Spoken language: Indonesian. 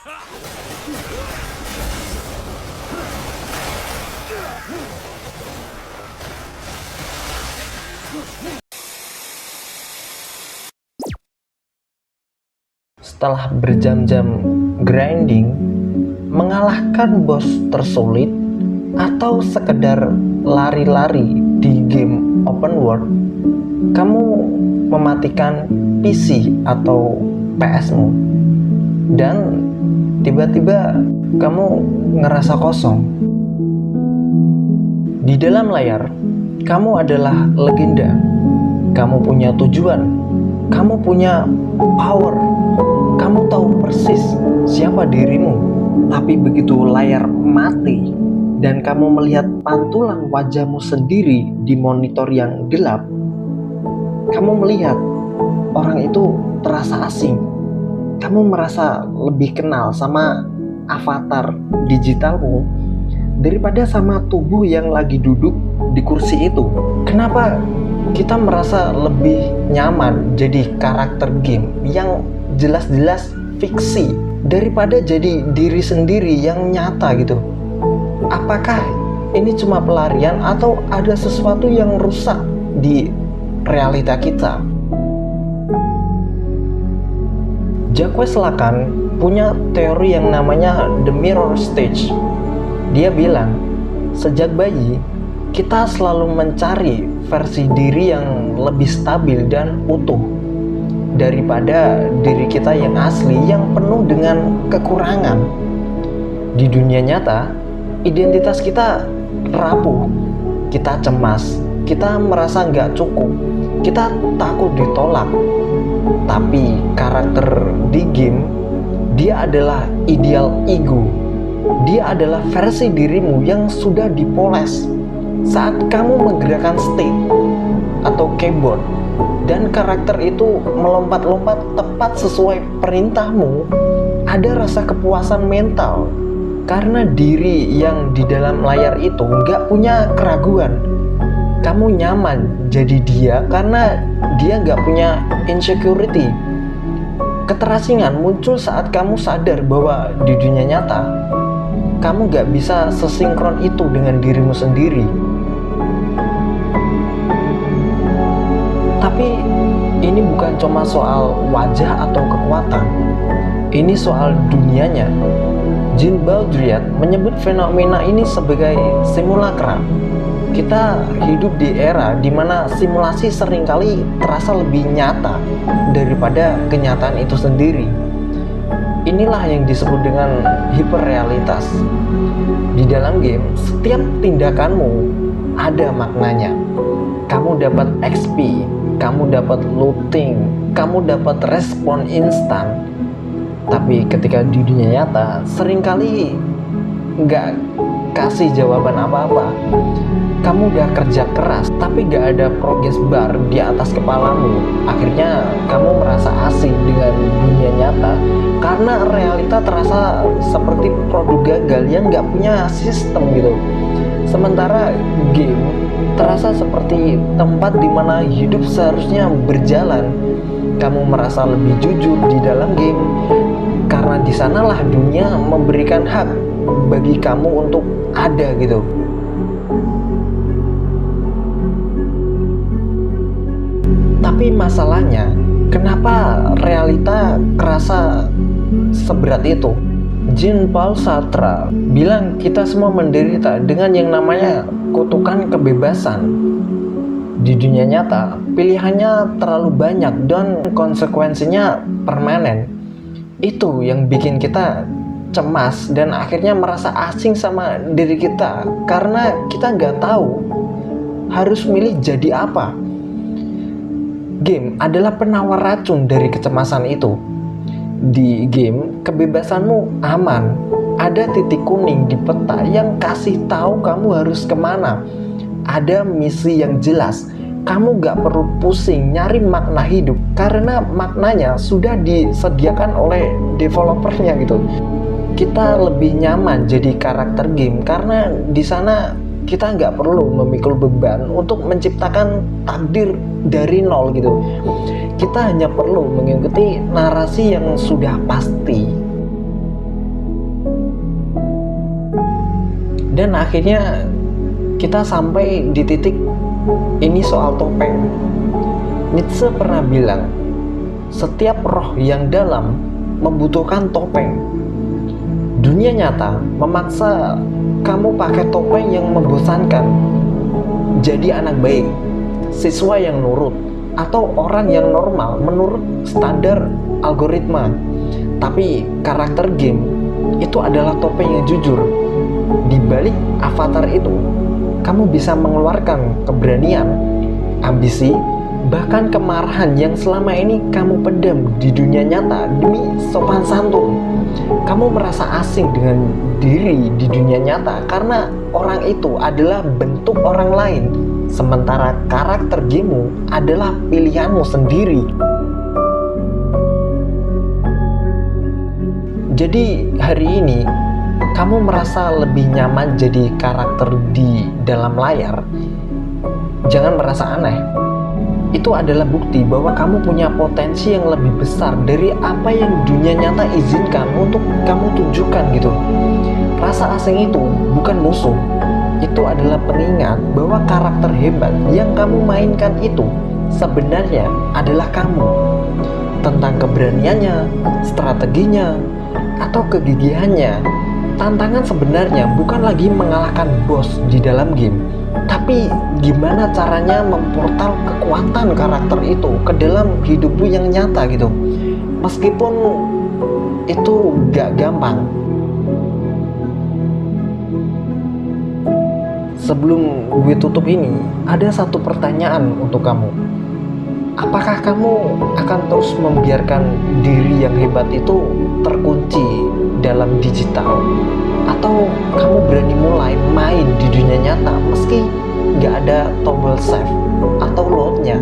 Setelah berjam-jam grinding, mengalahkan bos tersulit, atau sekedar lari-lari di game open world, kamu mematikan PC atau PS-mu dan tiba-tiba kamu ngerasa kosong. Di dalam layar, kamu adalah legenda. Kamu punya tujuan, kamu punya power, kamu tahu persis siapa dirimu. Tapi begitu layar mati dan kamu melihat pantulan wajahmu sendiri di monitor yang gelap, kamu melihat orang itu terasa asing. Kamu merasa lebih kenal sama avatar digitalmu daripada sama tubuh yang lagi duduk di kursi itu. Kenapa kita merasa lebih nyaman jadi karakter game yang jelas-jelas fiksi daripada jadi diri sendiri yang nyata gitu? Apakah ini cuma pelarian atau ada sesuatu yang rusak di realita kita? Jacques Lacan punya teori yang namanya The Mirror Stage. Dia bilang, sejak bayi kita selalu mencari versi diri yang lebih stabil dan utuh daripada diri kita yang asli yang penuh dengan kekurangan. Di dunia nyata, identitas kita rapuh, kita cemas, kita merasa nggak cukup, kita takut ditolak. Tapi karakter di game, dia adalah ideal ego. Dia adalah versi dirimu yang sudah dipoles. Saat kamu menggerakkan stick atau keyboard dan karakter itu melompat-lompat tepat sesuai perintahmu, ada rasa kepuasan mental karena diri yang di dalam layar itu nggak punya keraguan. Kamu nyaman jadi dia karena dia nggak punya insecurity. Keterasingan muncul saat kamu sadar bahwa di dunia nyata kamu nggak bisa sesinkron itu dengan dirimu sendiri. Tapi ini bukan cuma soal wajah atau kekuatan, ini soal dunianya. Jean Baudrillard menyebut fenomena ini sebagai simulacra. Kita hidup di era di mana simulasi seringkali terasa lebih nyata daripada kenyataan itu sendiri. Inilah yang disebut dengan hiperrealitas. Di dalam game, setiap tindakanmu ada maknanya. Kamu dapat XP, kamu dapat looting, kamu dapat respon instan. Tapi ketika di dunia nyata, seringkali nggak kasih jawaban apa-apa. Kamu udah kerja keras, tapi nggak ada progress bar di atas kepalamu. Akhirnya kamu merasa asing dengan dunia nyata karena realita terasa seperti produk gagal yang nggak punya sistem gitu. Sementara game terasa seperti tempat di mana hidup seharusnya berjalan. Kamu merasa lebih jujur di dalam game karena di sanalah dunia memberikan hak bagi kamu untuk ada gitu. Tapi masalahnya, kenapa realita kerasa seberat itu? Jean-Paul Sartre bilang kita semua menderita dengan yang namanya kutukan kebebasan. Di dunia nyata, pilihannya terlalu banyak dan konsekuensinya permanen. Itu yang bikin kita cemas dan akhirnya merasa asing sama diri kita karena kita nggak tahu harus milih jadi apa. Game adalah penawar racun dari kecemasan itu. Di game, kebebasanmu aman. Ada titik kuning di peta yang kasih tahu kamu harus kemana. Ada misi yang jelas. Kamu gak perlu pusing nyari makna hidup karena maknanya sudah disediakan oleh developernya gitu. Kita lebih nyaman jadi karakter game karena di sana kita nggak perlu memikul beban untuk menciptakan takdir dari nol gitu. Kita hanya perlu mengikuti narasi yang sudah pasti. Dan akhirnya kita sampai di titik ini soal topeng. Nietzsche pernah bilang, setiap roh yang dalam membutuhkan topeng. Dunia nyata memaksa kamu pakai topeng yang membosankan. Jadi anak baik, siswa yang nurut, atau orang yang normal menurut standar algoritma. Tapi karakter game itu adalah topeng yang jujur. Di balik avatar itu, kamu bisa mengeluarkan keberanian, ambisi, bahkan kemarahan yang selama ini kamu pendam di dunia nyata demi sopan santun. Kamu merasa asing dengan diri di dunia nyata karena orang itu adalah bentuk orang lain, sementara karakter gamemu adalah pilihanmu sendiri. Jadi hari ini kamu merasa lebih nyaman jadi karakter di dalam layar. Jangan merasa aneh. Itu adalah bukti bahwa kamu punya potensi yang lebih besar dari apa yang dunia nyata izinkan untuk kamu tunjukkan gitu. Rasa asing itu bukan musuh. Itu adalah pengingat bahwa karakter hebat yang kamu mainkan itu sebenarnya adalah kamu. Tentang keberaniannya, strateginya, atau kegigihannya. Tantangan sebenarnya bukan lagi mengalahkan bos di dalam game, tapi gimana caranya memportal kekuatan karakter itu ke dalam hidupmu yang nyata gitu. Meskipun itu gak gampang. Sebelum gue tutup ini, ada satu pertanyaan untuk kamu. Apakah kamu akan terus membiarkan diri yang hebat itu terkunci dalam digital? Atau kamu berani mulai main di dunia nyata meski gak ada tombol save atau loadnya?